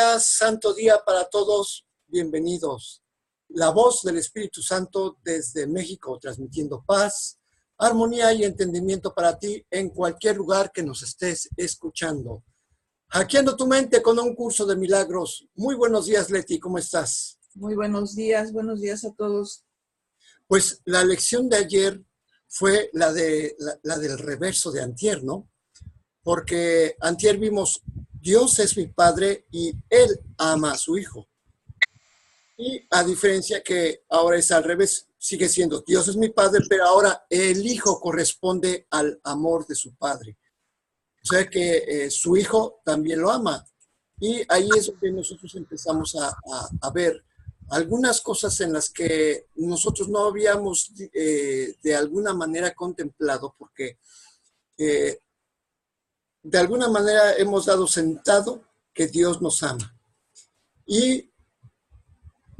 días, santo día para todos, bienvenidos. La voz del Espíritu Santo desde México, transmitiendo paz, armonía y entendimiento para ti en cualquier lugar que nos estés escuchando. Hackeando tu mente con un curso de milagros. Muy buenos días, Leti, ¿cómo estás? Muy buenos días a todos. Pues la lección de ayer fue la del reverso de antier, ¿no? Porque antier vimos, Dios es mi Padre y Él ama a su Hijo. Y a diferencia que ahora es al revés, sigue siendo Dios es mi Padre, pero ahora el Hijo corresponde al amor de su Padre. O sea que su Hijo también lo ama. Y ahí es donde nosotros empezamos a ver algunas cosas en las que nosotros no habíamos de alguna manera contemplado, porque de alguna manera hemos dado sentado que Dios nos ama.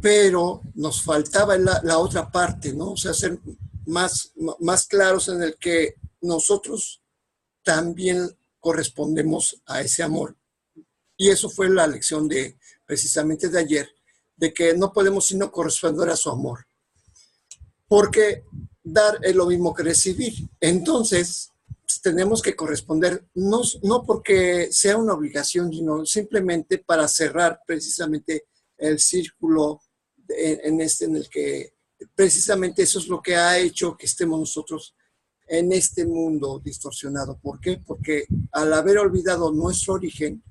Pero nos faltaba la otra parte, ¿no? O sea, ser más claros en el que nosotros también correspondemos a ese amor. Y eso fue la lección precisamente de ayer, de que no podemos sino corresponder a su amor. Porque dar es lo mismo que recibir. Entonces, pues, tenemos que corresponder, no porque sea una obligación, sino simplemente para cerrar precisamente el círculo en el que precisamente eso es lo que ha hecho que estemos nosotros en este mundo distorsionado. ¿Por qué? Porque al haber olvidado nuestro origen,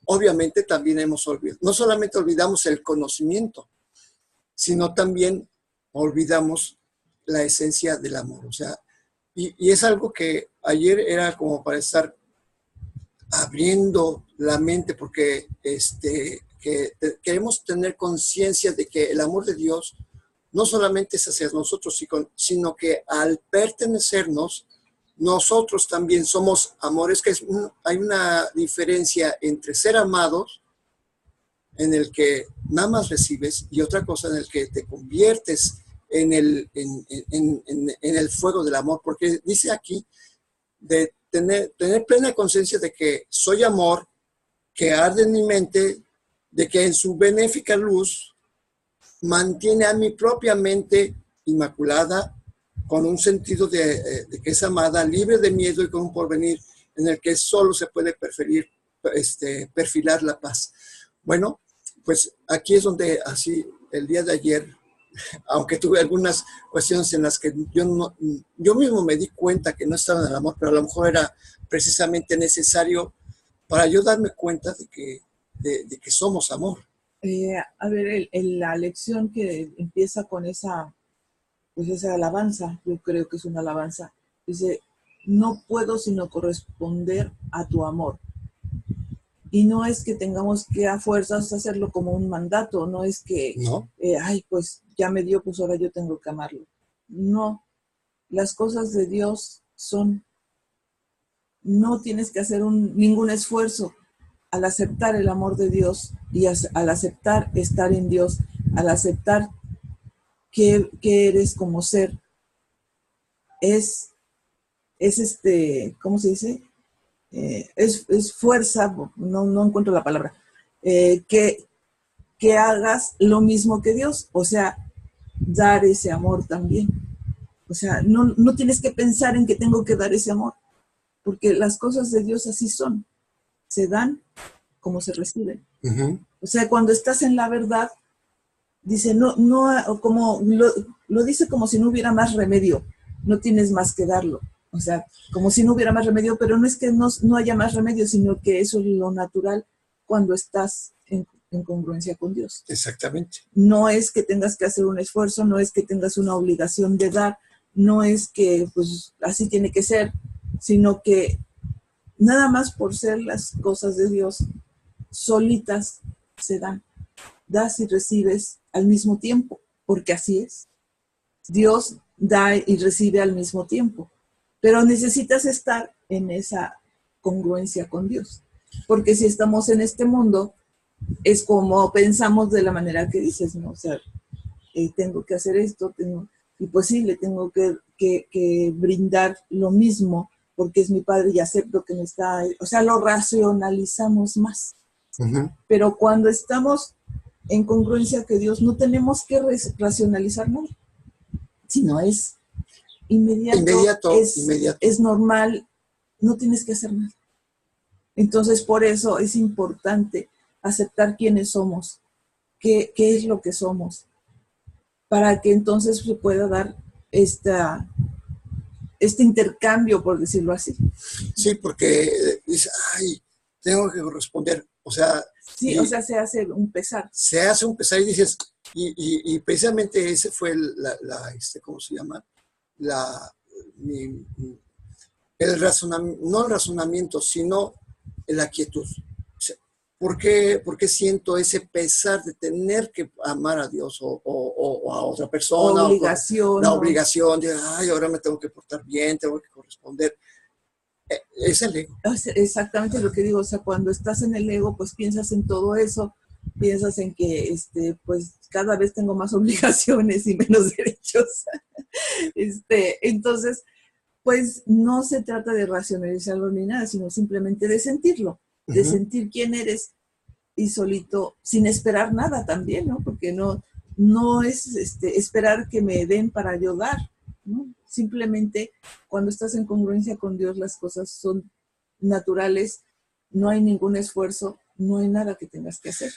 obviamente también hemos olvidado, no solamente olvidamos el conocimiento, sino también olvidamos la esencia del amor. O sea, y es algo que ayer era como para estar abriendo la mente, porque que queremos tener conciencia de que el amor de Dios no solamente es hacia nosotros, sino que al pertenecernos, nosotros también somos amores, que hay una diferencia entre ser amados, en el que nada más recibes, y otra cosa en el que te conviertes en el fuego del amor, porque dice aquí de tener plena conciencia de que soy amor, que arde en mi mente, de que en su benéfica luz mantiene a mi propia mente inmaculada, con un sentido de que es amada, libre de miedo y con un porvenir en el que solo se puede perfilar la paz. Bueno, pues aquí es donde así el día de ayer, aunque tuve algunas cuestiones en las que yo mismo me di cuenta que no estaba en el amor, pero a lo mejor era precisamente necesario para yo darme cuenta de que somos amor. A ver, la lección que empieza con esa alabanza, yo creo que es una alabanza, dice, no puedo sino corresponder a tu amor. Y no es que tengamos que a fuerzas hacerlo como un mandato, no es que, ¿no? Pues ya me dio, pues ahora yo tengo que amarlo. No, las cosas de Dios no tienes que hacer ningún esfuerzo al aceptar el amor de Dios y al aceptar estar en Dios, al aceptar que eres como ser. Es ¿cómo se dice? Es fuerza, no encuentro la palabra, que hagas lo mismo que Dios, o sea, dar ese amor también. O sea, no tienes que pensar en que tengo que dar ese amor, porque las cosas de Dios así son, se dan como se reciben. Uh-huh. O sea, cuando estás en la verdad, dice, como lo dice como si no hubiera más remedio, no tienes más que darlo. O sea, como si no hubiera más remedio, pero no es que no haya más remedio, sino que eso es lo natural cuando estás en congruencia con Dios. Exactamente. No es que tengas que hacer un esfuerzo, no es que tengas una obligación de dar, no es que pues así tiene que ser, sino que nada más por ser las cosas de Dios solitas se dan. Das y recibes al mismo tiempo, porque así es. Dios da y recibe al mismo tiempo, pero necesitas estar en esa congruencia con Dios, porque si estamos en este mundo, es como pensamos de la manera que dices, ¿no? O sea, tengo que hacer esto, y pues sí, le tengo que brindar lo mismo, porque es mi padre y acepto que me está, o sea, lo racionalizamos más. Ujú. Pero cuando estamos en congruencia que Dios, no tenemos que racionalizar nada, sino es inmediato, Inmediato. es normal, no tienes que hacer nada. Entonces, por eso es importante aceptar quiénes somos, qué es lo que somos, para que entonces se pueda dar este intercambio, por decirlo así. Sí, porque dice, ay, tengo que responder. O sea, Sí, o sea, se hace un pesar. se hace un pesar y dices, y precisamente ese fue ¿cómo se llama? La, mi- el razonamiento, no el razonamiento, sino la quietud. O sea, ¿por qué siento ese pesar de tener que amar a Dios o a otra persona? Obligación. La obligación de, ay, ahora me tengo que portar bien, tengo que corresponder. Es el ego. Exactamente lo que digo, o sea, cuando estás en el ego, pues piensas en todo eso, piensas en que, pues cada vez tengo más obligaciones y menos derechos. Entonces, pues no se trata de racionalizarlo ni nada, sino simplemente de sentirlo, de sentir quién eres y solito, sin esperar nada también, ¿no? Porque no es esperar que me den para ayudar, ¿no? Simplemente cuando estás en congruencia con Dios, las cosas son naturales, no hay ningún esfuerzo, no hay nada que tengas que hacer.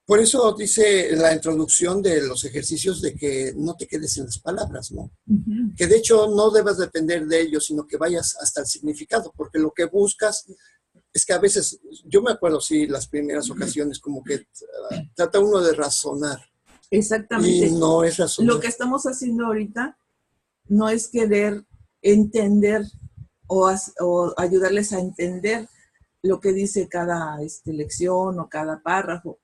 Por eso dice la introducción de los ejercicios de que no te quedes en las palabras, ¿no? Que de hecho no debas depender de ellos, sino que vayas hasta el significado, porque lo que buscas es que a veces, yo me acuerdo, sí, las primeras ocasiones, como que trata uno de razonar. Exactamente. Y no es razonar. Lo que estamos haciendo ahorita no es querer entender o ayudarles a entender lo que dice cada lección o cada párrafo.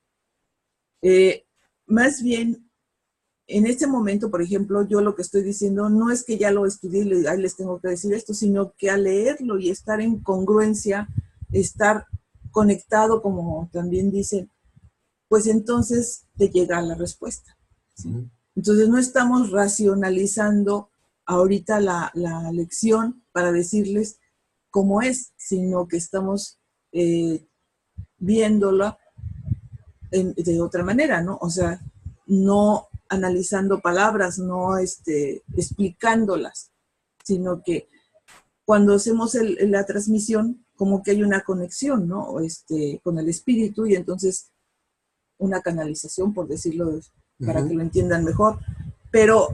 Más bien, en este momento, por ejemplo, yo lo que estoy diciendo no es que ya lo estudié y ahí les tengo que decir esto, sino que al leerlo y estar en congruencia, estar conectado, como también dicen, pues entonces te llega la respuesta, ¿sí? Entonces no estamos racionalizando ahorita la lección para decirles cómo es, sino que estamos viéndola de otra manera, ¿no? O sea, no analizando palabras, no explicándolas, sino que cuando hacemos la transmisión, como que hay una conexión, ¿no? Con el espíritu y entonces una canalización, por decirlo, para que lo entiendan mejor. Pero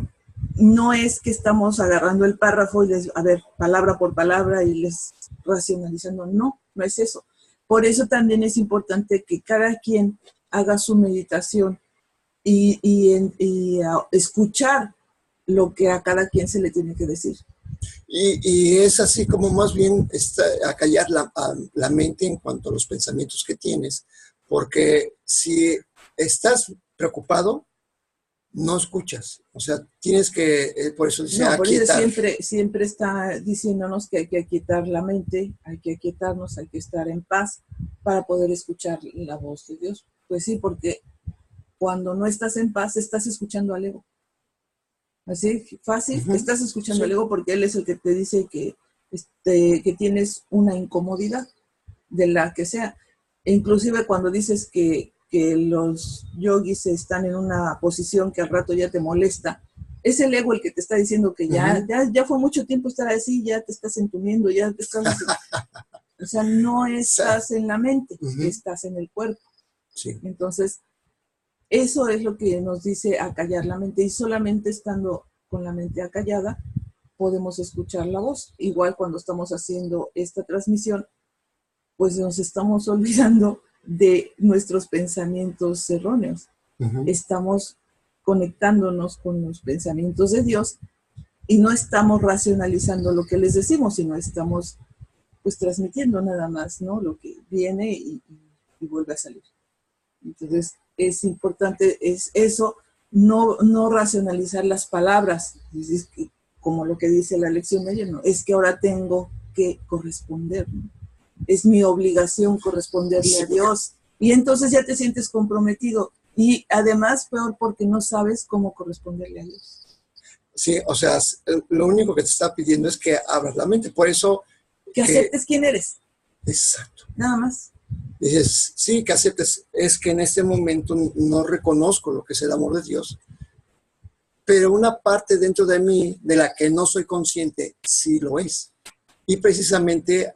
no es que estamos agarrando el párrafo y a ver, palabra por palabra y les racionalizando. No, no es eso. Por eso también es importante que cada quien haga su meditación y escuchar lo que a cada quien se le tiene que decir. Y es así como más bien acallar la mente en cuanto a los pensamientos que tienes, porque si estás preocupado, no escuchas. O sea, tienes que, por eso dice no, por eso aquietar. siempre está diciéndonos que hay que aquietar la mente, hay que aquietarnos, hay que estar en paz para poder escuchar la voz de Dios. Pues sí, porque cuando no estás en paz, estás escuchando al ego. Así, fácil, estás escuchando al ego porque él es el que te dice que tienes una incomodidad de la que sea. E inclusive cuando dices que los yogis están en una posición que al rato ya te molesta, es el ego el que te está diciendo que ya fue mucho tiempo estar así, ya te estás entumiendo, ya te estás... o sea, no estás en la mente, estás en el cuerpo. Sí. Entonces, eso es lo que nos dice acallar la mente y solamente estando con la mente acallada podemos escuchar la voz. Igual cuando estamos haciendo esta transmisión, pues nos estamos olvidando de nuestros pensamientos erróneos. Estamos conectándonos con los pensamientos de Dios y no estamos racionalizando lo que les decimos, sino estamos pues transmitiendo nada más, ¿no? Lo que viene y vuelve a salir. Entonces, es importante, es eso, no racionalizar las palabras, es que, como lo que dice la lección de ayer, ¿no? Es que ahora tengo que corresponder, ¿no? Es mi obligación corresponderle a Dios. Y entonces ya te sientes comprometido. Y además, peor, porque no sabes cómo corresponderle a Dios. Sí, o sea, lo único que te está pidiendo es que abras la mente. Por eso... Que aceptes quién eres. Exacto. Nada más. Dices, sí, que aceptes, es que en este momento no reconozco lo que es el amor de Dios, pero una parte dentro de mí de la que no soy consciente sí lo es. Y precisamente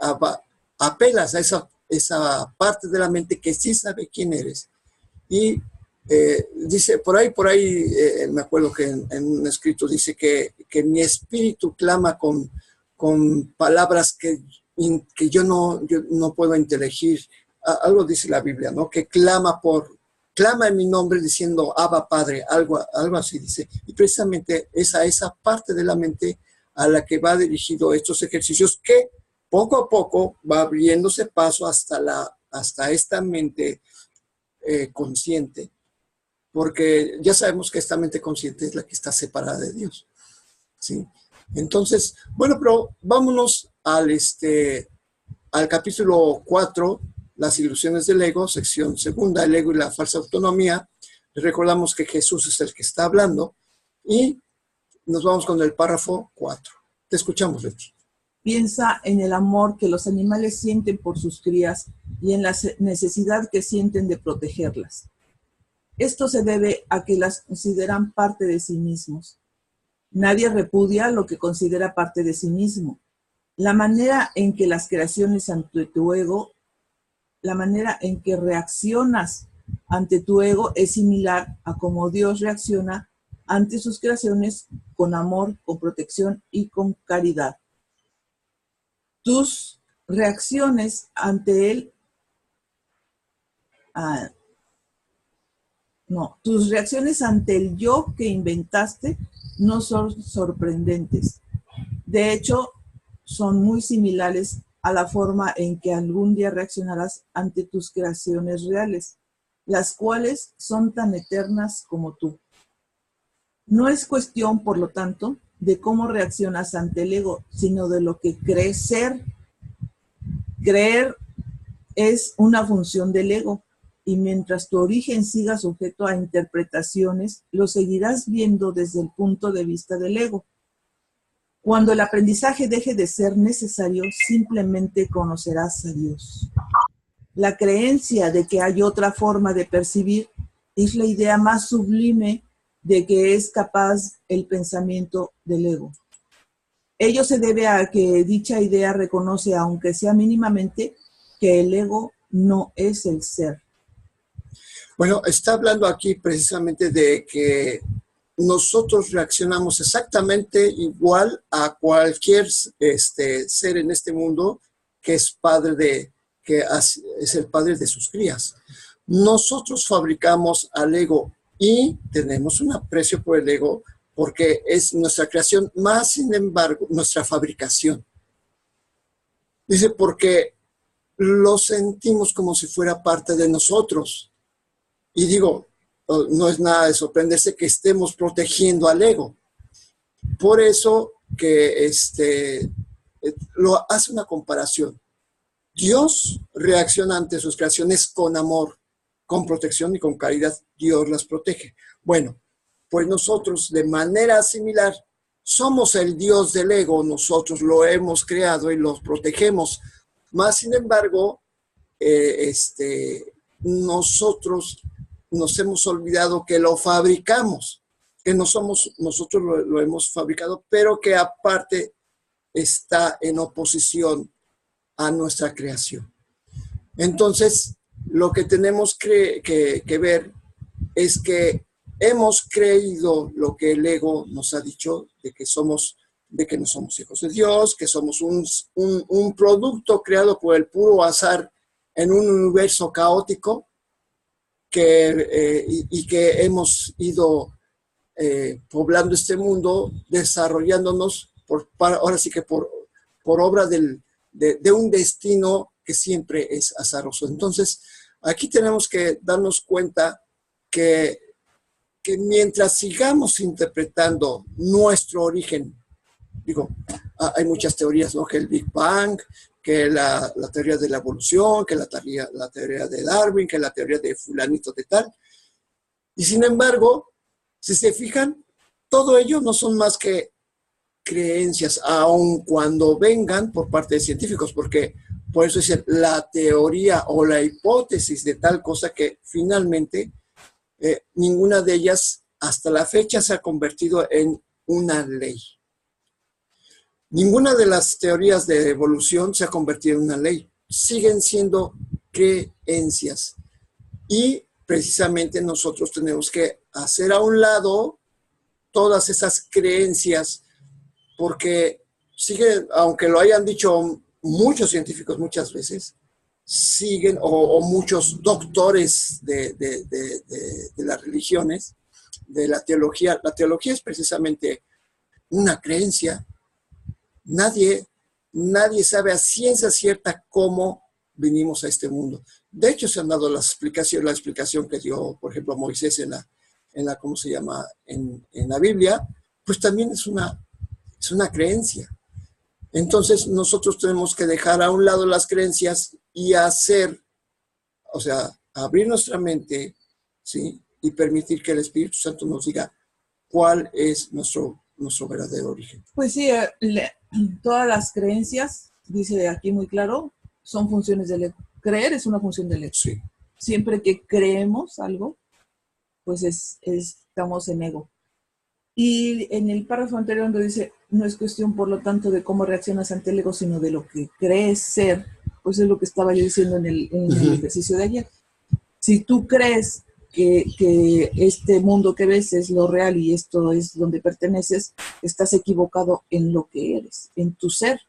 apelas a esa parte de la mente que sí sabe quién eres. Y dice, por ahí, me acuerdo que en un escrito dice que mi espíritu clama con palabras que yo no puedo inteligir. Algo dice la Biblia, ¿no? Que clama en mi nombre diciendo, Abba Padre, algo así dice. Y precisamente es a esa parte de la mente a la que va dirigido estos ejercicios que poco a poco va abriéndose paso hasta esta mente consciente. Porque ya sabemos que esta mente consciente es la que está separada de Dios, ¿sí? Entonces, bueno, pero vámonos al capítulo 4, las ilusiones del ego, sección segunda, el ego y la falsa autonomía. Recordamos que Jesús es el que está hablando y nos vamos con el párrafo 4. Te escuchamos, Leti. Piensa en el amor que los animales sienten por sus crías y en la necesidad que sienten de protegerlas. Esto se debe a que las consideran parte de sí mismos. Nadie repudia lo que considera parte de sí mismo. La manera en que las creaciones ante tu ego, la manera en que reaccionas ante tu ego es similar a cómo Dios reacciona ante sus creaciones con amor, con protección y con caridad. Tus reacciones ante él, tus reacciones ante el yo que inventaste no son sorprendentes. De hecho, son muy similares a la forma en que algún día reaccionarás ante tus creaciones reales, las cuales son tan eternas como tú. No es cuestión, por lo tanto, de cómo reaccionas ante el ego, sino de lo que crees ser. Creer es una función del ego, y mientras tu origen siga sujeto a interpretaciones, lo seguirás viendo desde el punto de vista del ego. Cuando el aprendizaje deje de ser necesario, simplemente conocerás a Dios. La creencia de que hay otra forma de percibir es la idea más sublime de que es capaz el pensamiento del ego. Ello se debe a que dicha idea reconoce, aunque sea mínimamente, que el ego no es el ser. Bueno, está hablando aquí precisamente de que nosotros reaccionamos exactamente igual a cualquier ser en este mundo que es el padre de sus crías. Nosotros fabricamos al ego y tenemos un aprecio por el ego porque es nuestra creación, más sin embargo, nuestra fabricación. Dice, porque lo sentimos como si fuera parte de nosotros. Y digo, no es nada de sorprenderse que estemos protegiendo al ego. Por eso que lo hace una comparación. Dios reacciona ante sus creaciones con amor, con protección y con caridad. Dios las protege. Bueno, pues nosotros de manera similar somos el Dios del ego. Nosotros lo hemos creado y los protegemos. Más sin embargo, nosotros nos hemos olvidado que lo fabricamos, que no somos nosotros lo hemos fabricado, pero que aparte está en oposición a nuestra creación. Entonces, lo que tenemos que ver es que hemos creído lo que el ego nos ha dicho, de que no somos hijos de Dios, que somos un producto creado por el puro azar en un universo caótico, y que hemos ido poblando este mundo, desarrollándonos ahora sí que por obra de un destino que siempre es azaroso. Entonces, aquí tenemos que darnos cuenta que mientras sigamos interpretando nuestro origen, digo, hay muchas teorías, ¿no? Que el Big Bang, que la teoría de la evolución, que la teoría de Darwin, que la teoría de fulanito de tal. Y sin embargo, si se fijan, todo ello no son más que creencias, aun cuando vengan por parte de científicos, porque Por eso dice la teoría o la hipótesis de tal cosa que finalmente ninguna de ellas hasta la fecha se ha convertido en una ley. Ninguna de las teorías de evolución se ha convertido en una ley. Siguen siendo creencias. Y precisamente nosotros tenemos que hacer a un lado todas esas creencias, porque siguen, aunque lo hayan dicho muchos científicos muchas veces, siguen, o muchos doctores de las religiones, de la teología. La teología es precisamente una creencia. Nadie sabe a ciencia cierta cómo vinimos a este mundo. De hecho, se han dado la explicación que dio, por ejemplo, Moisés en la ¿cómo se llama? En la Biblia, pues también es una creencia. Entonces, nosotros tenemos que dejar a un lado las creencias y o sea, abrir nuestra mente, ¿sí? Y permitir que el Espíritu Santo nos diga cuál es nuestro verdadero origen. Pues sí, todas las creencias, dice aquí muy claro, son funciones del ego. Creer es una función del ego. Sí. Siempre que creemos algo, pues estamos en ego. Y en el párrafo anterior donde dice, no es cuestión por lo tanto de cómo reaccionas ante el ego, sino de lo que crees ser, pues es lo que estaba yo diciendo en el ejercicio de ayer. Si tú crees que este mundo que ves es lo real y esto es donde perteneces, estás equivocado en lo que eres, en tu ser.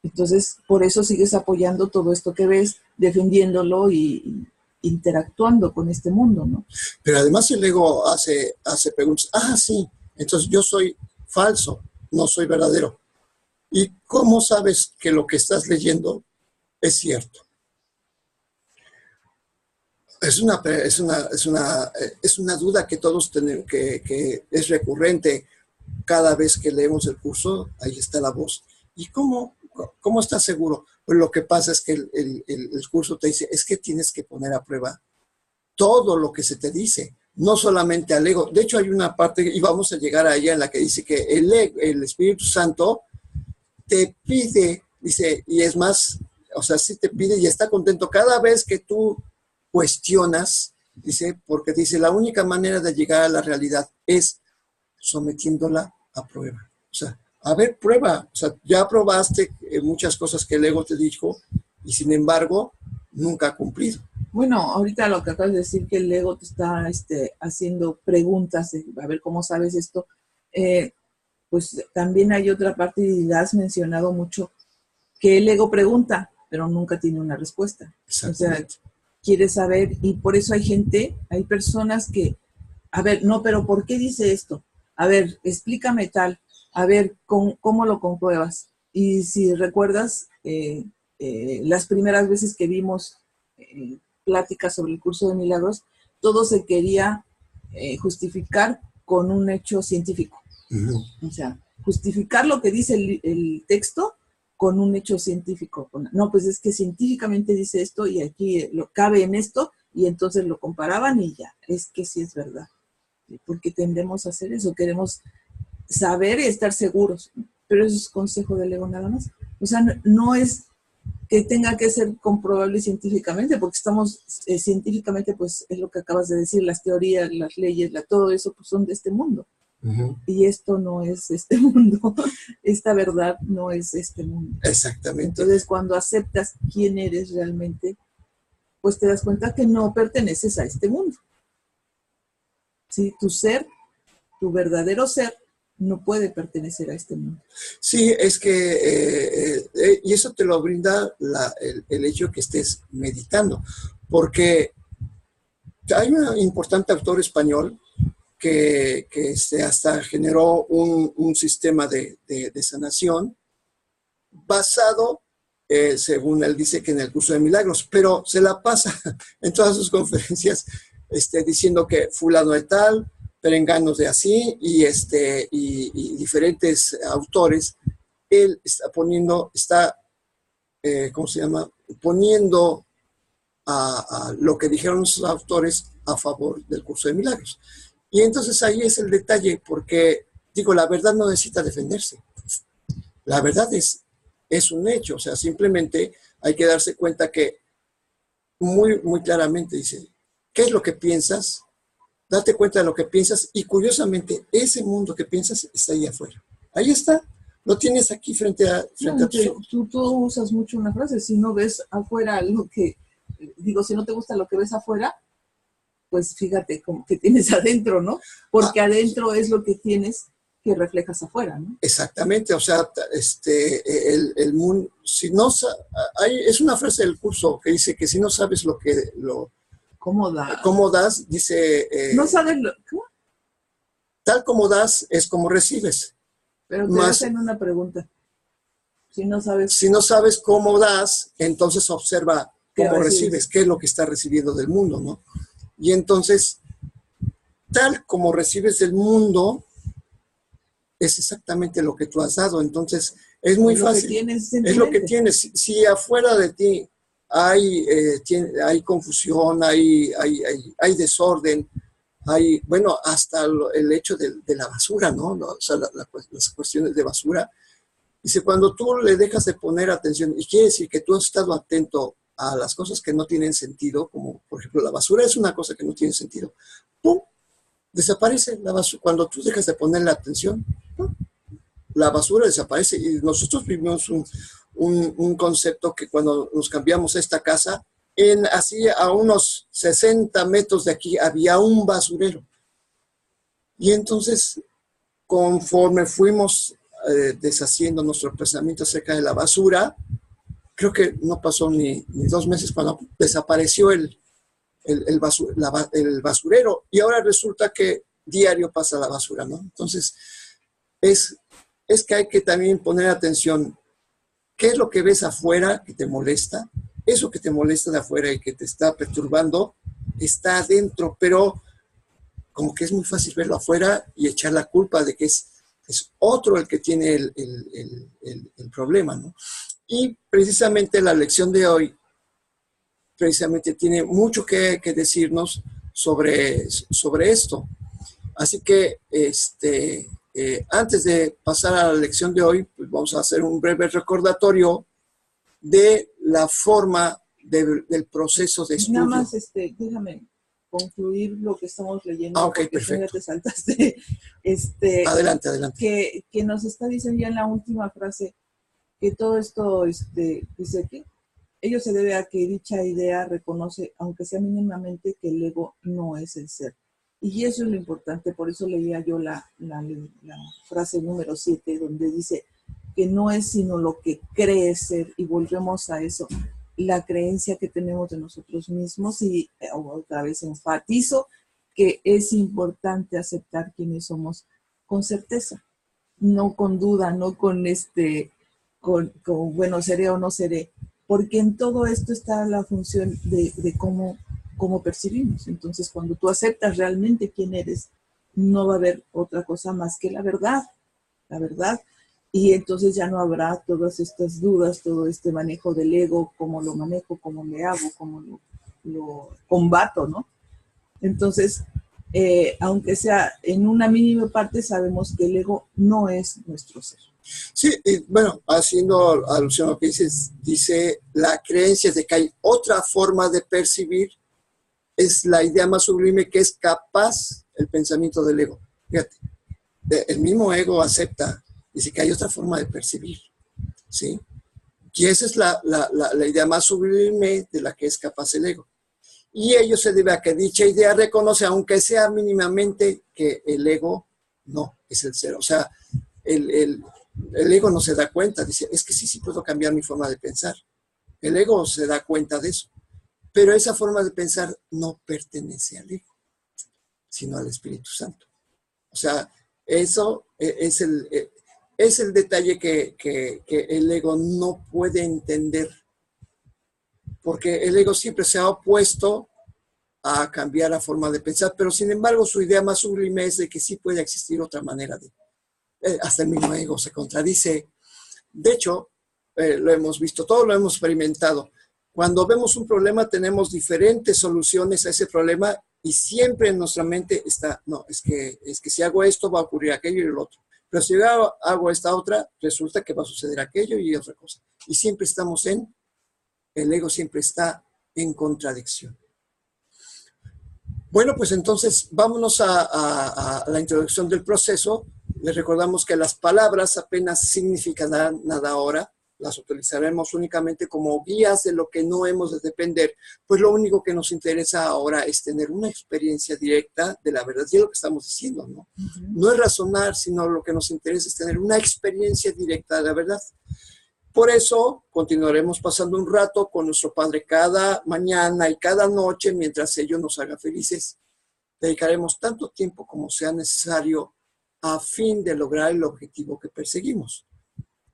Entonces, por eso sigues apoyando todo esto que ves, defendiéndolo y interactuando con este mundo, ¿no? Pero además el ego hace preguntas. Sí, entonces yo soy falso, no soy verdadero. ¿Y cómo sabes que lo que estás leyendo es cierto? Es una duda que todos tenemos, que es recurrente cada vez que leemos el curso. Ahí está la voz. ¿Y cómo estás seguro? Pues lo que pasa es que el curso te dice, es que tienes que poner a prueba todo lo que se te dice, no solamente al ego. De hecho, hay una parte, y vamos a llegar a ella, en la que dice que el Espíritu Santo te pide, dice, y es más, o sea, sí te pide y está contento cada vez que tú cuestionas, dice, porque dice, la única manera de llegar a la realidad es sometiéndola a prueba. O sea, a ver, prueba. O sea, ya probaste muchas cosas que el ego te dijo y sin embargo nunca ha cumplido. Bueno, ahorita lo que acabas de decir, que el ego te está haciendo preguntas, a ver cómo sabes esto, pues también hay otra parte, y la has mencionado mucho, que el ego pregunta, pero nunca tiene una respuesta. O sea, quiere saber, y por eso hay personas que, a ver, no, pero ¿por qué dice esto? A ver, explícame tal, a ver, ¿cómo lo compruebas? Y si recuerdas, las primeras veces que vimos pláticas sobre el curso de milagros, todo se quería justificar con un hecho científico. Uh-huh. O sea, justificar lo que dice el texto con un hecho científico. No, pues es que científicamente dice esto y aquí lo cabe en esto, y entonces lo comparaban y ya, es que sí es verdad. Porque tendemos a hacer eso, queremos saber y estar seguros, pero eso es consejo del ego nada más. O sea, no es que tenga que ser comprobable científicamente, porque estamos científicamente, pues es lo que acabas de decir, las teorías, las leyes, todo eso pues son de este mundo. Uh-huh. Y esto no es este mundo, esta verdad no es este mundo. Exactamente. Entonces, cuando aceptas quién eres realmente, pues te das cuenta que no perteneces a este mundo. Sí, tu ser, tu verdadero ser, no puede pertenecer a este mundo. Sí, es que, y eso te lo brinda el hecho que estés meditando, porque hay un importante autor español que hasta generó un sistema de sanación basado, según él dice, que en el curso de milagros, pero se la pasa en todas sus conferencias diciendo que fulano de tal, perenganos de así, y diferentes autores, él está ¿cómo se llama? Poniendo a lo que dijeron los autores a favor del curso de milagros. Y entonces ahí es el detalle, porque, digo, la verdad no necesita defenderse. La verdad es un hecho, o sea, simplemente hay que darse cuenta que muy claramente dice, ¿qué es lo que piensas? Date cuenta de lo que piensas y curiosamente ese mundo que piensas está ahí afuera. Ahí está, lo tienes aquí frente a tus ojos. Tú usas mucho una frase, si no ves afuera lo que, digo, si no te gusta lo que ves afuera, pues fíjate como que tienes adentro, ¿no? Porque adentro es lo que tienes que reflejas afuera, ¿no? Exactamente, o sea, el mundo, si no, es una frase del curso que dice que si no sabes ¿Cómo das? ¿Cómo das? Dice, no sabes ¿cómo? Tal como das es como recibes. Pero te hacen una pregunta. Si no sabes cómo das, entonces observa cómo recibes, qué es lo que estás recibiendo del mundo, ¿no? Y entonces, tal como recibes del mundo, es exactamente lo que tú has dado. Entonces, es muy fácil. Es lo que tienes. Si afuera de ti hay confusión, hay desorden, bueno, hasta el hecho de la basura, ¿no? O sea, las cuestiones de basura. Dice, cuando tú le dejas de poner atención, y quiere decir que tú has estado atento a las cosas que no tienen sentido, como por ejemplo la basura es una cosa que no tiene sentido, ¡pum! Desaparece la basura. Cuando tú dejas de ponerle atención, ¡pum!, la basura desaparece. Y nosotros vivimos un concepto que cuando nos cambiamos a esta casa, así a unos 60 metros de aquí había un basurero. Y entonces, conforme fuimos deshaciendo nuestro pensamiento acerca de la basura, creo que no pasó ni 2 meses cuando desapareció el basurero, y ahora resulta que diario pasa la basura, ¿no? Entonces, es que hay que también poner atención. ¿Qué es lo que ves afuera que te molesta? Eso que te molesta de afuera y que te está perturbando está adentro, pero como que es muy fácil verlo afuera y echar la culpa de que es otro el que tiene el problema, ¿no? Y precisamente la lección de hoy precisamente tiene mucho que decirnos sobre esto. Así que antes de pasar a la lección de hoy, pues vamos a hacer un breve recordatorio de la forma del proceso de estudio. Nada más, déjame concluir lo que estamos leyendo. Ah, ok, perfecto. Ya te saltaste. Adelante. Que nos está diciendo ya en la última frase que todo esto, dice que ello se debe a que dicha idea reconoce, aunque sea mínimamente, que el ego no es el ser. Y eso es lo importante, por eso leía yo la frase número 7, donde dice que no es sino lo que cree ser, y volvemos a eso, la creencia que tenemos de nosotros mismos, y otra vez enfatizo que es importante aceptar quiénes somos con certeza, no con duda, no con con bueno, seré o no seré, porque en todo esto está la función de cómo percibimos. Entonces, cuando tú aceptas realmente quién eres, no va a haber otra cosa más que la verdad, y entonces ya no habrá todas estas dudas, todo este manejo del ego, cómo lo manejo, cómo le hago, cómo lo combato, ¿no? Entonces, aunque sea en una mínima parte, sabemos que el ego no es nuestro ser. Sí, y bueno, haciendo alusión a lo que dice la creencia de que hay otra forma de percibir, es la idea más sublime que es capaz el pensamiento del ego. Fíjate, el mismo ego acepta, dice que hay otra forma de percibir, ¿sí? Y esa es la idea más sublime de la que es capaz el ego. Y ello se debe a que dicha idea reconoce, aunque sea mínimamente, que el ego no es el ser. O sea, el ego no se da cuenta, dice, es que sí puedo cambiar mi forma de pensar. El ego se da cuenta de eso. Pero esa forma de pensar no pertenece al ego, sino al Espíritu Santo. O sea, eso es el detalle que el ego no puede entender, porque el ego siempre se ha opuesto a cambiar la forma de pensar, pero sin embargo su idea más sublime es de que sí puede existir otra manera de... hasta el mismo ego se contradice. De hecho, lo hemos visto, todo lo hemos experimentado. Cuando vemos un problema tenemos diferentes soluciones a ese problema y siempre en nuestra mente está, no, es que si hago esto va a ocurrir aquello y el otro. Pero si hago esta otra, resulta que va a suceder aquello y otra cosa. Y siempre estamos en El ego siempre está en contradicción. Bueno, pues entonces vámonos a la introducción del proceso. Les recordamos que las palabras apenas significarán nada ahora. Las utilizaremos únicamente como guías de lo que no hemos de depender. Pues lo único que nos interesa ahora es tener una experiencia directa de la verdad. Y es lo que estamos diciendo, ¿no? No es razonar, sino lo que nos interesa es tener una experiencia directa de la verdad. Por eso continuaremos pasando un rato con nuestro Padre cada mañana y cada noche mientras ello nos haga felices. Dedicaremos tanto tiempo como sea necesario a fin de lograr el objetivo que perseguimos.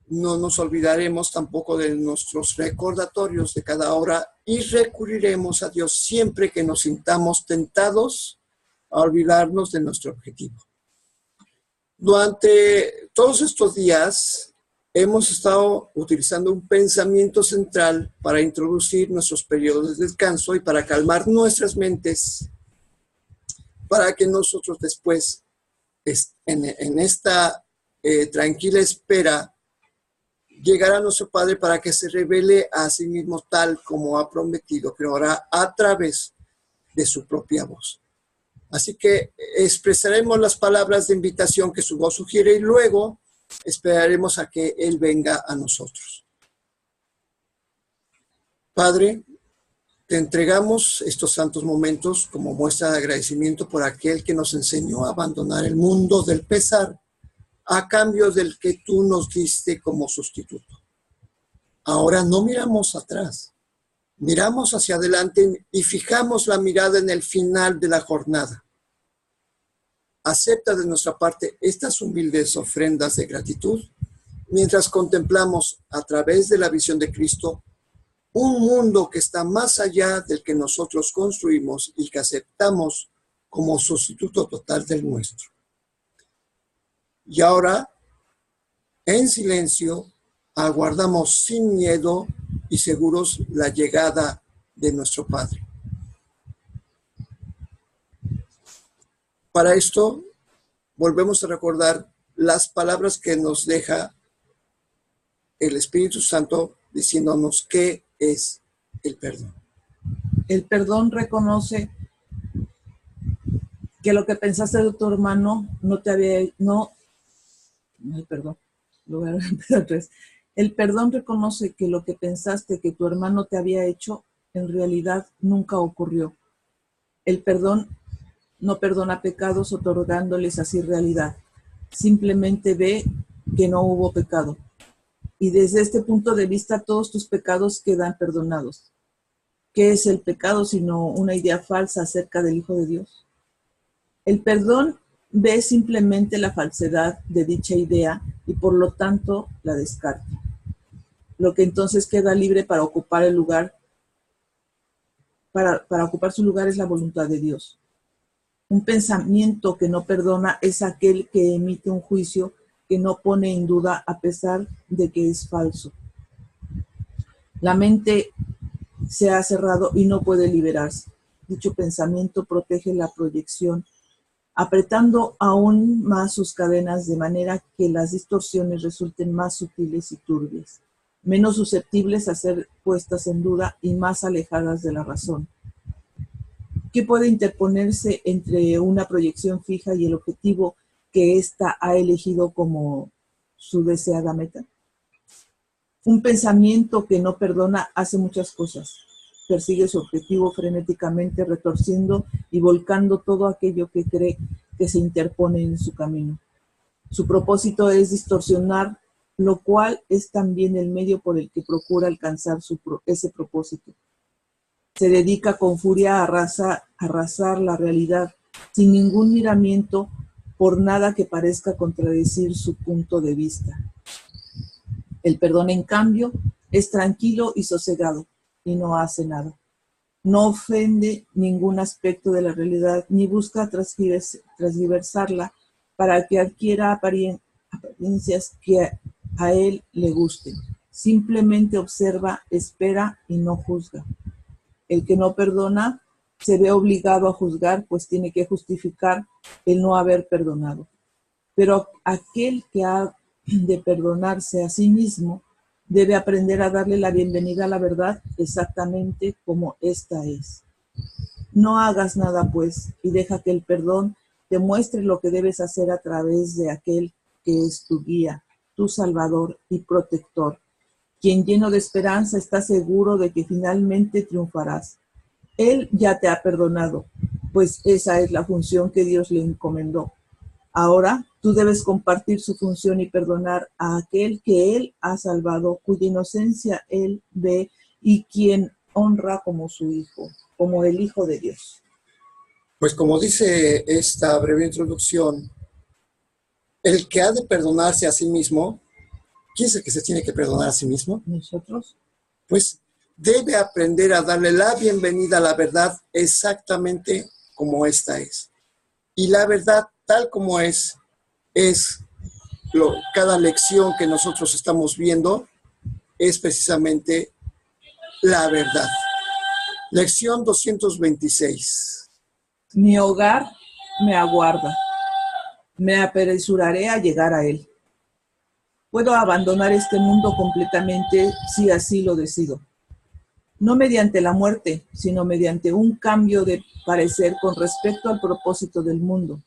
No nos olvidaremos tampoco de nuestros recordatorios de cada hora y recurriremos a Dios siempre que nos sintamos tentados a olvidarnos de nuestro objetivo. Durante todos estos días hemos estado utilizando un pensamiento central para introducir nuestros periodos de descanso y para calmar nuestras mentes, para que nosotros después, en esta tranquila espera, llegar a nuestro Padre para que se revele a sí mismo tal como ha prometido, pero ahora a través de su propia voz. Así que expresaremos las palabras de invitación que su voz sugiere y luego esperaremos a que Él venga a nosotros. Padre, te entregamos estos santos momentos como muestra de agradecimiento por aquel que nos enseñó a abandonar el mundo del pesar a cambio del que tú nos diste como sustituto. Ahora no miramos atrás, miramos hacia adelante y fijamos la mirada en el final de la jornada. Acepta de nuestra parte estas humildes ofrendas de gratitud mientras contemplamos a través de la visión de Cristo un mundo que está más allá del que nosotros construimos y que aceptamos como sustituto total del nuestro. Y ahora, en silencio, aguardamos sin miedo y seguros la llegada de nuestro Padre. Para esto, volvemos a recordar las palabras que nos deja el Espíritu Santo diciéndonos qué es el perdón. El perdón reconoce que lo que pensaste de tu hermano no te había... El perdón reconoce que lo que pensaste que tu hermano te había hecho, en realidad nunca ocurrió. El perdón no perdona pecados otorgándoles así realidad. Simplemente ve que no hubo pecado. Y desde este punto de vista todos tus pecados quedan perdonados. ¿Qué es el pecado sino una idea falsa acerca del Hijo de Dios? El perdón ve simplemente la falsedad de dicha idea y por lo tanto la descarta. Lo que entonces queda libre para ocupar el lugar, para ocupar su lugar es la voluntad de Dios. Un pensamiento que no perdona es aquel que emite un juicio que no pone en duda a pesar de que es falso. La mente se ha cerrado y no puede liberarse. Dicho pensamiento protege la proyección, apretando aún más sus cadenas de manera que las distorsiones resulten más sutiles y turbias, menos susceptibles a ser puestas en duda y más alejadas de la razón. ¿Qué puede interponerse entre una proyección fija y el objetivo que ésta ha elegido como su deseada meta? Un pensamiento que no perdona hace muchas cosas. Persigue su objetivo frenéticamente, retorciendo y volcando todo aquello que cree que se interpone en su camino. Su propósito es distorsionar, lo cual es también el medio por el que procura alcanzar ese propósito. Se dedica con furia a arrasar la realidad, sin ningún miramiento por nada que parezca contradecir su punto de vista. El perdón, en cambio, es tranquilo y sosegado, y no hace nada. No ofende ningún aspecto de la realidad, ni busca transgiversarla para que adquiera apariencias que a él le gusten. Simplemente observa, espera y no juzga. El que no perdona se ve obligado a juzgar, pues tiene que justificar el no haber perdonado. Pero aquel que ha de perdonarse a sí mismo Debe aprender a darle la bienvenida a la verdad exactamente como ésta es. No hagas nada, pues, y deja que el perdón te muestre lo que debes hacer a través de aquel que es tu guía, tu salvador y protector, quien lleno de esperanza está seguro de que finalmente triunfarás. Él ya te ha perdonado, pues esa es la función que Dios le encomendó. Ahora tú debes compartir su función y perdonar a aquel que Él ha salvado, cuya inocencia Él ve y quien honra como su hijo, como el Hijo de Dios. Pues como dice esta breve introducción, el que ha de perdonarse a sí mismo, ¿quién es el que se tiene que perdonar a sí mismo? Nosotros. Pues debe aprender a darle la bienvenida a la verdad exactamente como esta es. Y la verdad tal como es cada lección que nosotros estamos viendo es precisamente la verdad. Lección 226. Mi hogar me aguarda. Me apresuraré a llegar a él. Puedo abandonar este mundo completamente si así lo decido. No mediante la muerte, sino mediante un cambio de parecer con respecto al propósito del mundo.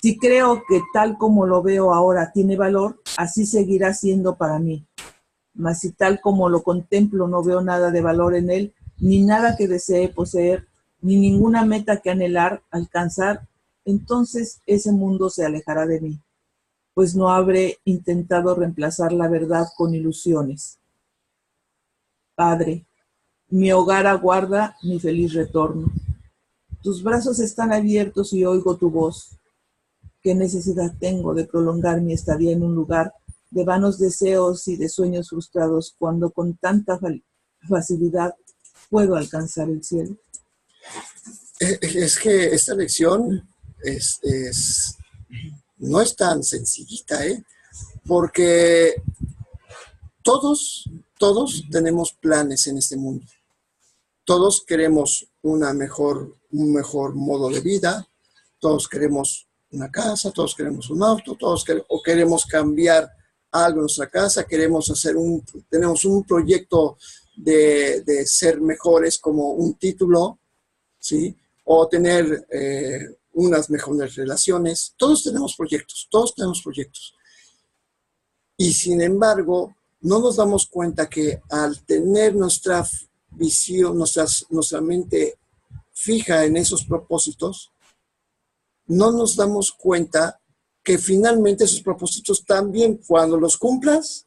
Si creo que tal como lo veo ahora tiene valor, así seguirá siendo para mí. Mas si tal como lo contemplo no veo nada de valor en él, ni nada que desee poseer, ni ninguna meta que anhelar alcanzar, entonces ese mundo se alejará de mí, pues no habré intentado reemplazar la verdad con ilusiones. Padre, mi hogar aguarda mi feliz retorno. Tus brazos están abiertos y oigo tu voz. ¿Qué necesidad tengo de prolongar mi estadía en un lugar de vanos deseos y de sueños frustrados cuando con tanta facilidad puedo alcanzar el cielo? Es que esta lección no es tan sencillita, porque todos tenemos planes en este mundo. Todos queremos un mejor modo de vida, todos queremos una casa, todos queremos un auto, queremos cambiar algo en nuestra casa, tenemos un proyecto de ser mejores como un título, ¿sí? O tener unas mejores relaciones. Todos tenemos proyectos. Y sin embargo, no nos damos cuenta que al tener nuestra visión, nuestra mente fija en esos propósitos, no nos damos cuenta que finalmente esos propósitos también cuando los cumplas,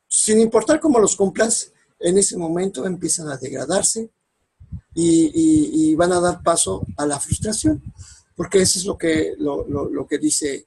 sin importar cómo los cumplas, en ese momento empiezan a degradarse y van a dar paso a la frustración, porque eso es lo que dice,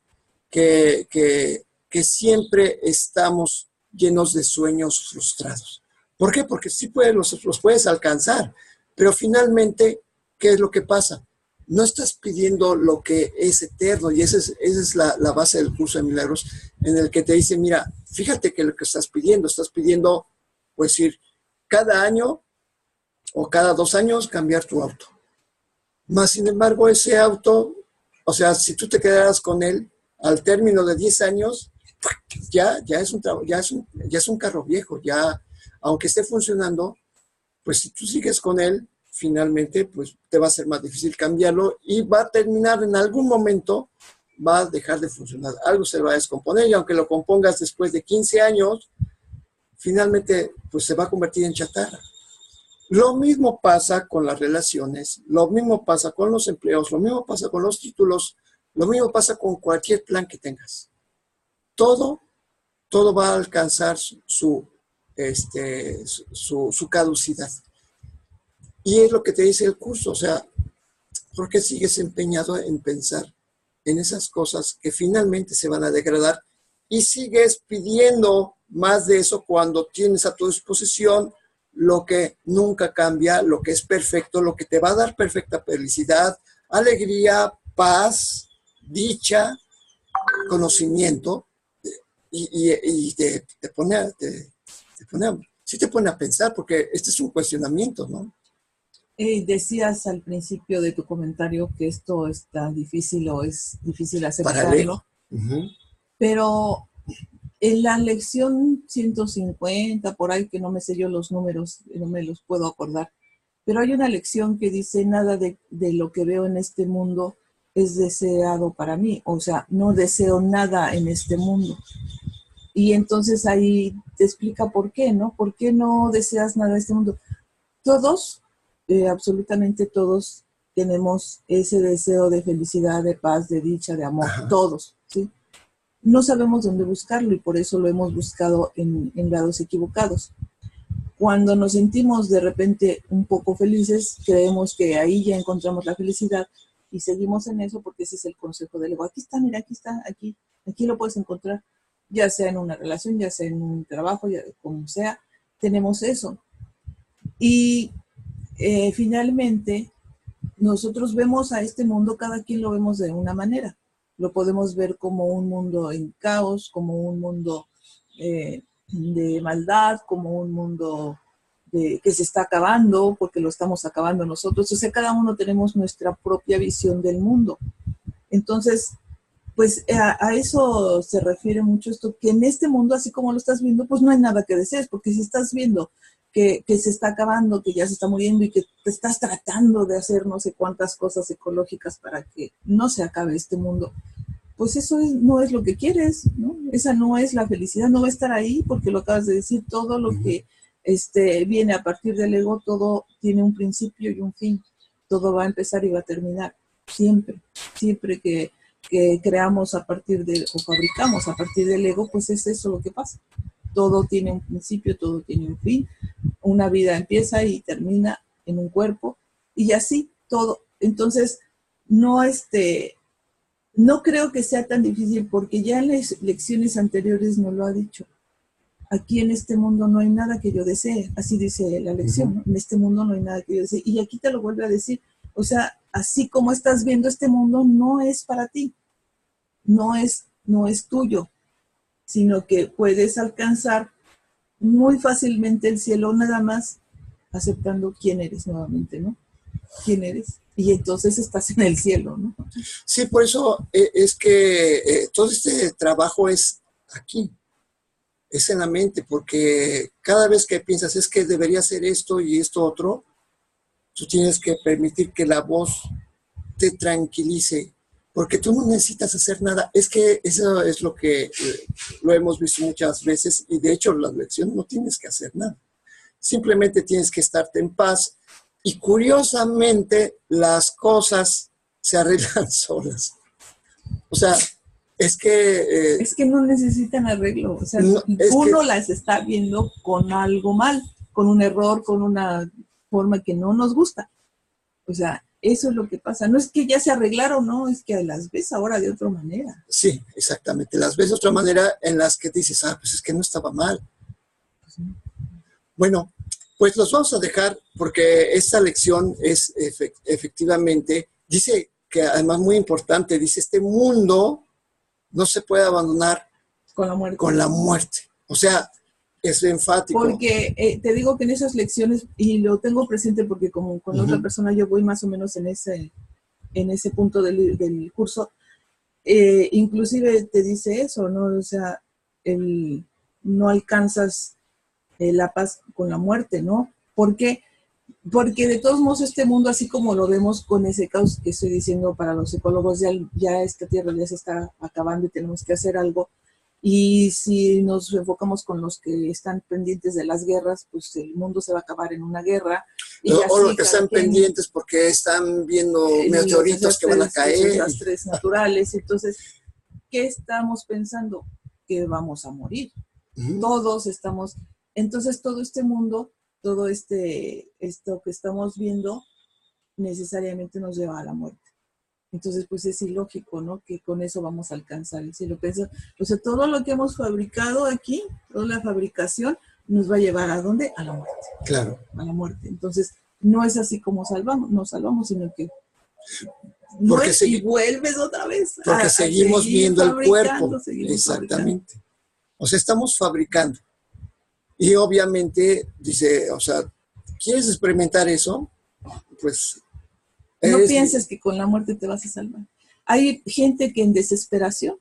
que siempre estamos llenos de sueños frustrados. ¿Por qué? Porque sí los puedes alcanzar, pero finalmente, ¿qué es lo que pasa? No estás pidiendo lo que es eterno, y esa es la base del curso de milagros, en el que te dice, mira, fíjate que lo que estás pidiendo, pues ir cada año o cada 2 años cambiar tu auto. Más sin embargo, ese auto, o sea, si tú te quedaras con él al término de 10 años, ya es un carro viejo, ya, aunque esté funcionando, pues si tú sigues con él, finalmente, pues te va a ser más difícil cambiarlo y va a terminar en algún momento, va a dejar de funcionar. Algo se va a descomponer y aunque lo compongas después de 15 años, finalmente, pues se va a convertir en chatarra. Lo mismo pasa con las relaciones, lo mismo pasa con los empleos, lo mismo pasa con los títulos, lo mismo pasa con cualquier plan que tengas. Todo va a alcanzar su caducidad. Y es lo que te dice el curso, o sea, ¿por qué sigues empeñado en pensar en esas cosas que finalmente se van a degradar y sigues pidiendo más de eso cuando tienes a tu disposición lo que nunca cambia, lo que es perfecto, lo que te va a dar perfecta felicidad, alegría, paz, dicha, conocimiento, y te pone a pensar, porque este es un cuestionamiento, ¿no? Decías al principio de tu comentario que esto está difícil o es difícil aceptarlo, Paralelo. Pero En la lección 150, por ahí que no me sé yo los números, no me los puedo acordar, pero hay una lección que dice, nada de lo que veo en este mundo es deseado para mí, o sea, no deseo nada en este mundo. Y entonces ahí te explica por qué, ¿no? ¿Por qué no deseas nada en este mundo? Todos, absolutamente todos, tenemos ese deseo de felicidad, de paz, de dicha, de amor, Ajá. todos, ¿sí? No sabemos dónde buscarlo y por eso lo hemos buscado en grados equivocados. Cuando nos sentimos de repente un poco felices, creemos que ahí ya encontramos la felicidad y seguimos en eso porque ese es el consejo del ego. Aquí está, mira, aquí está, aquí lo puedes encontrar, ya sea en una relación, ya sea en un trabajo, ya como sea, tenemos eso. Y finalmente, nosotros vemos a este mundo, cada quien lo vemos de una manera. Lo podemos ver como un mundo en caos, como un mundo de maldad, como un mundo que se está acabando, porque lo estamos acabando nosotros. O sea, cada uno tenemos nuestra propia visión del mundo. Entonces, pues a eso se refiere mucho esto, que en este mundo, así como lo estás viendo, pues no hay nada que desees, porque si estás viendo que se está acabando, que ya se está muriendo y que te estás tratando de hacer no sé cuántas cosas ecológicas para que no se acabe este mundo, pues eso no es lo que quieres, ¿no? Esa no es la felicidad, no va a estar ahí porque lo acabas de decir, todo lo que viene a partir del ego, todo tiene un principio y un fin, todo va a empezar y va a terminar, siempre, siempre que creamos a partir de, o fabricamos a partir del ego, pues es eso lo que pasa. Todo tiene un principio, todo tiene un fin, una vida empieza y termina en un cuerpo, y así todo. Entonces, no no creo que sea tan difícil porque ya en las lecciones anteriores nos lo ha dicho. Aquí en este mundo no hay nada que yo desee, así dice la lección, ¿no? En este mundo no hay nada que yo desee. Y aquí te lo vuelve a decir, o sea, así como estás viendo este mundo, no es para ti, no es tuyo, sino que puedes alcanzar muy fácilmente el cielo nada más aceptando quién eres nuevamente, ¿no? ¿Quién eres? Y entonces estás en el cielo, ¿no? Sí, por eso es que todo este trabajo es aquí, es en la mente, porque cada vez que piensas es que debería hacer esto y esto otro, tú tienes que permitir que la voz te tranquilice, porque tú no necesitas hacer nada. Es que eso es lo que lo hemos visto muchas veces y de hecho la lección no tienes que hacer nada. Simplemente tienes que estarte en paz y curiosamente las cosas se arreglan solas. O sea, es que... Es que no necesitan arreglo, o sea, no, uno las está viendo con algo mal, con un error, con una forma que no nos gusta. O sea, eso es lo que pasa. No es que ya se arreglaron, no, es que las ves ahora de otra manera. Sí, exactamente. Las ves de otra manera en las que dices, ah, pues es que no estaba mal. Bueno, pues los vamos a dejar porque esta lección es efectivamente, dice que además muy importante, dice, este mundo no se puede abandonar con la muerte. Con la muerte. O sea, es enfático. Porque te digo que en esas lecciones, y lo tengo presente porque como con la otra persona yo voy más o menos en ese punto del curso, inclusive te dice eso, ¿no? O sea, no alcanzas la paz con la muerte, ¿no? ¿Por qué? Porque de todos modos este mundo, así como lo vemos con ese caos que estoy diciendo para los ecólogos, ya esta tierra ya se está acabando y tenemos que hacer algo. Y si nos enfocamos con los que están pendientes de las guerras, pues el mundo se va a acabar en una guerra. Y o los que están pendientes porque están viendo meteoritos que van a caer. Desastres naturales. Entonces, ¿qué estamos pensando? Que vamos a morir. Todos estamos... Entonces, todo este mundo, todo esto que estamos viendo, necesariamente nos lleva a la muerte. Entonces, pues es ilógico, ¿no? Que con eso vamos a alcanzar el cielo. O sea, todo lo que hemos fabricado aquí, toda la fabricación, nos va a llevar ¿a dónde? A la muerte. Claro. A la muerte. Entonces, no es así como nos salvamos, sino que no es, y vuelves otra vez. Porque seguimos viendo el cuerpo. Exactamente. O sea, estamos fabricando. Y obviamente, dice, o sea, ¿quieres experimentar eso? Pues... No pienses que con la muerte te vas a salvar. Hay gente que en desesperación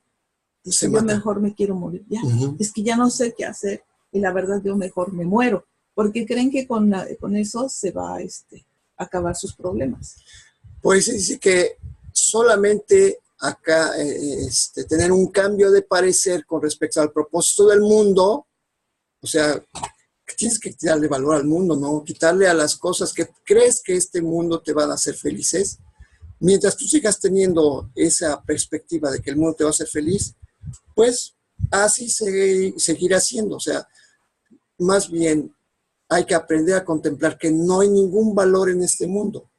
Dice, yo mejor me quiero morir. Ya, es que ya no sé qué hacer y la verdad yo mejor me muero. Porque creen que con eso se va a acabar sus problemas. Pues dice que solamente acá tener un cambio de parecer con respecto al propósito del mundo, o sea, tienes que quitarle valor al mundo, ¿no? Quitarle a las cosas que crees que este mundo te van a hacer felices. Mientras tú sigas teniendo esa perspectiva de que el mundo te va a hacer feliz, pues así seguirá siendo. O sea, más bien hay que aprender a contemplar que no hay ningún valor en este mundo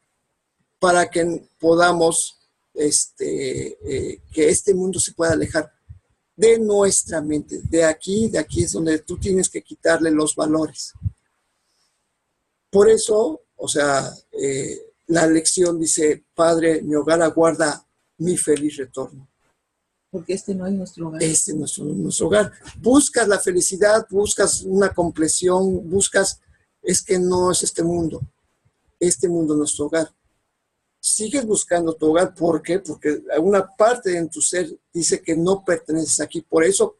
para que podamos, que este mundo se pueda alejar de nuestra mente. De aquí es donde tú tienes que quitarle los valores. Por eso, o sea, la lección dice, Padre, mi hogar aguarda mi feliz retorno. Porque este no es nuestro hogar. Este no es nuestro hogar. Buscas la felicidad, buscas una compleción, es que no es este mundo. Este mundo es nuestro hogar. Sigues buscando tu hogar, ¿por qué? Porque alguna parte en tu ser dice que no perteneces aquí. Por eso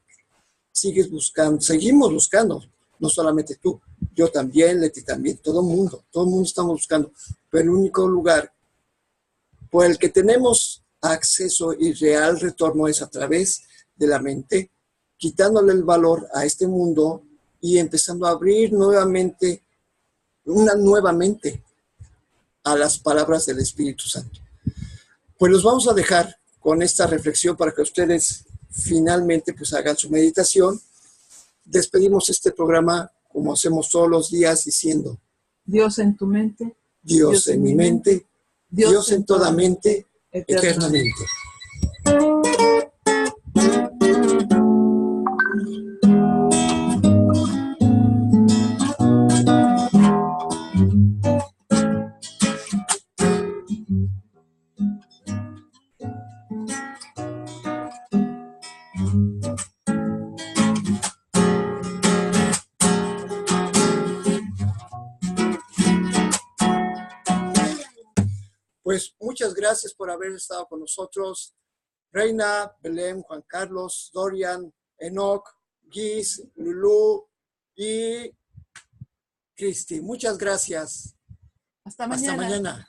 sigues buscando, seguimos buscando. No solamente tú, yo también, Leti también, todo el mundo estamos buscando. Pero el único lugar por el que tenemos acceso y real retorno es a través de la mente, quitándole el valor a este mundo y empezando a abrir nuevamente, una nueva mente a las palabras del Espíritu Santo. Pues los vamos a dejar con esta reflexión para que ustedes finalmente pues hagan su meditación. Despedimos este programa como hacemos todos los días diciendo: Dios en tu mente, Dios en mi mente, Dios en toda mente, eternamente. Pues muchas gracias por haber estado con nosotros. Reina, Belén, Juan Carlos, Dorian, Enoch, Guis, Lulú y Cristi. Muchas gracias. Hasta mañana. Hasta mañana.